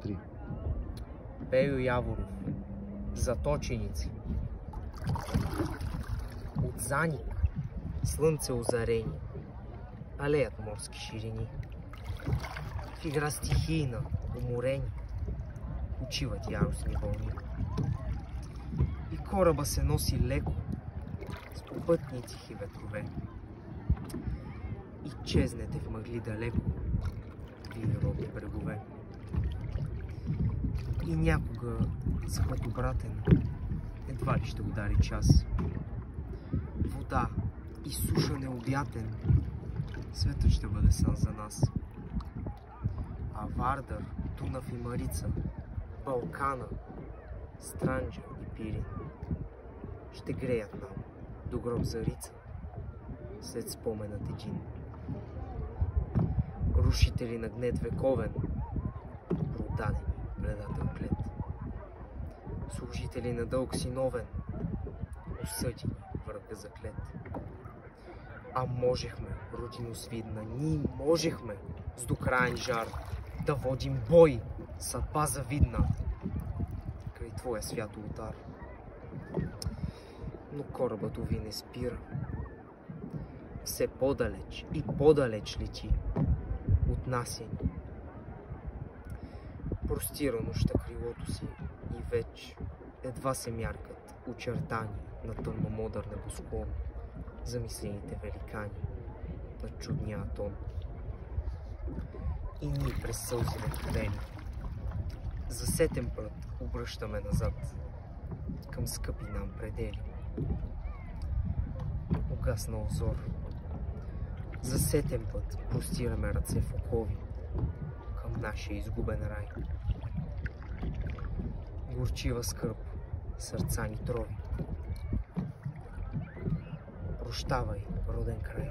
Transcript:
3. Пейо Яворов, заточеници. От Заник, слънце озарени, алеят морски ширини. В игра стихийна, уморени, почиват яростни вълни. И кораба се носи леко, с попътни тихи ветрове. И чезнете в мъгли далеко, вие родни брегове. И някога с път обратен едва ли ще удари час. Вода и суша необятен, светът ще бъде сън за нас. А Вардар, Дунав и Марица, Балкана, Странджа и Пирин ще греят нам до гроб Зарица, след споменът един. Рушители на гнет вековен, продадени предател клет. Служители на дълг синовен, осъдени врага заклет. А можехме, родиносвидна, ние можехме с докрайен жар да водим бой, съдба завидна, край твоя свят ултар. Но корабът уви не спира. Все по-далеч и по-далеч лети, отнасяни. Простира нощта крилото си и вече едва се мяркат очертани на тъмномодър небосклон замислените великани на чудния тон. И ние през сълзите хвели за сетен път обръщаме назад към скъпи нам предели. Угаснал взор, за сетен път простираме ръце в окови към нашия изгубен рай. Горчива скърб сърца ни трови. Прощавай, роден край.